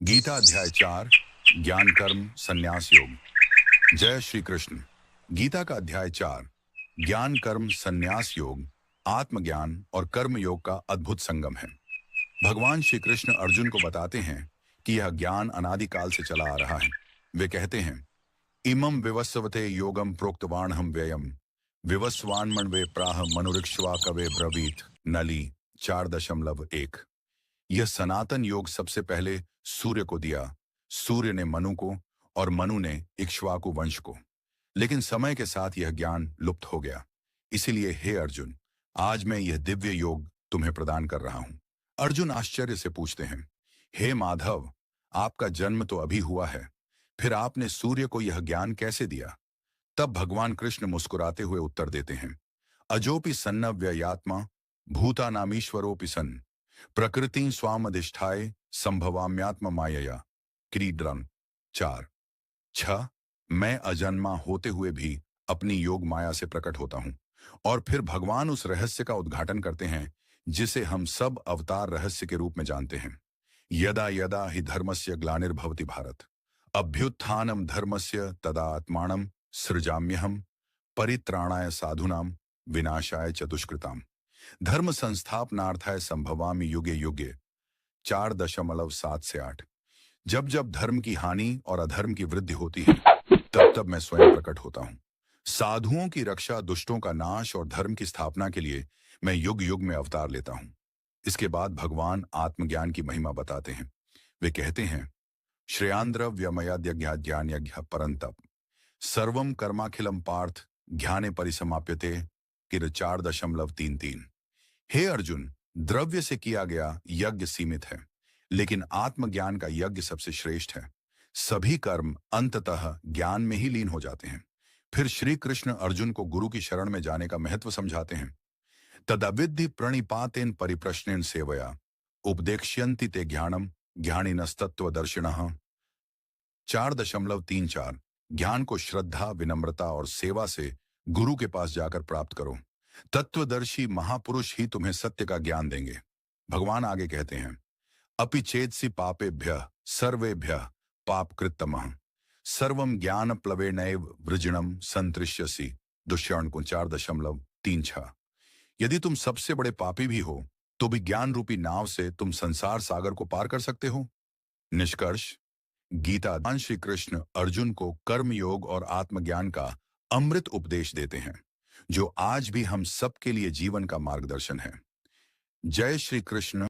गीता अध्याय 4 ज्ञान कर्म संन्यास योग। जय श्री कृष्ण। गीता का अध्याय 4 ज्ञान कर्म संन्यास योग आत्मज्ञान और कर्म योग का अद्भुत संगम है। भगवान श्री कृष्ण अर्जुन को बताते हैं कि यह ज्ञान अनादिकाल से चला आ रहा है। वे कहते हैं, इमं विवस्वते योगम प्रोक्तवान हम व्ययम विवस्वान वे प्राह मनुरिक्ष्वा कवे ब्रवीत नली 4.1। यह सनातन योग सबसे पहले सूर्य को दिया, सूर्य ने मनु को और मनु ने इक्ष्वाकु वंश को। लेकिन समय के साथ यह ज्ञान लुप्त हो गया। इसीलिए हे अर्जुन, आज मैं यह दिव्य योग तुम्हें प्रदान कर रहा हूं। अर्जुन आश्चर्य से पूछते हैं, हे माधव, आपका जन्म तो अभी हुआ है, फिर आपने सूर्य को यह ज्ञान कैसे दिया? तब भगवान कृष्ण मुस्कुराते हुए उत्तर देते हैं, अजोपि सन्नव्ययात्मा भूतानामीश्वरोपि सन् प्रकृति स्वामधिष्ठाय संभवाम्यात्म मायया। क्रीडन 4:6। मैं अजन्मा होते हुए भी अपनी योग माया से प्रकट होता हूं। और फिर भगवान उस रहस्य का उद्घाटन करते हैं जिसे हम सब अवतार रहस्य के रूप में जानते हैं। यदा यदा हि धर्मस्य ग्लानिर्भवति भारत अभ्युत्थानम धर्मस्य तदा आत्मानं सृजाम्यहम परित्राणाय साधुनाम विनाशाय च दुष्कृताम धर्म संस्थापनार्थाय संभवामि युगे युगे 4.7 से 8। जब जब धर्म की हानि और अधर्म की वृद्धि होती है, तब तब मैं स्वयं प्रकट होता हूं। साधुओं की रक्षा, दुष्टों का नाश और धर्म की स्थापना के लिए मैं युग युग में अवतार लेता हूं। इसके बाद भगवान आत्मज्ञान की महिमा बताते हैं। वे कहते हैं, श्रेयांद्रव्यमयाद्यज्ञान्यज्ञ परंतप सर्वम कर्माखिलम पार्थ ज्ञाने परिसमाप्यते। किर 4.33। हे अर्जुन, द्रव्य से किया गया यज्ञ सीमित है, लेकिन आत्मज्ञान का यज्ञ सबसे श्रेष्ठ है। सभी कर्म अंततः ज्ञान में ही लीन हो जाते हैं। फिर श्री कृष्ण अर्जुन को गुरु की शरण में जाने का महत्व समझाते हैं। तदविद्धि प्रणिपातेन परिप्रश्नेन सेवया उपदेक्ष्यन्ति ते ज्ञानम ज्ञानिनस्तत्वदर्शिनः। 4.34। ज्ञान को श्रद्धा, विनम्रता और सेवा से गुरु के पास जाकर प्राप्त करो। तत्वदर्शी महापुरुष ही तुम्हें सत्य का ज्ञान देंगे। भगवान आगे कहते हैं, अपि चेत्सि पापेभ्यः सर्वेभ्यः पापकृत्तमः सर्वं ज्ञान प्लवेनैव वृजिणम संतृष्यसि। दुष्यर्णकुं 4.36। यदि तुम सबसे बड़े पापी भी हो, तो भी ज्ञान रूपी नाव से तुम संसार सागर को पार कर सकते हो। निष्कर्ष, गीता भगवान श्री कृष्ण अर्जुन को कर्म योग और आत्मज्ञान का अमृत उपदेश देते हैं, जो आज भी हम सबके लिए जीवन का मार्गदर्शन है। जय श्री कृष्ण।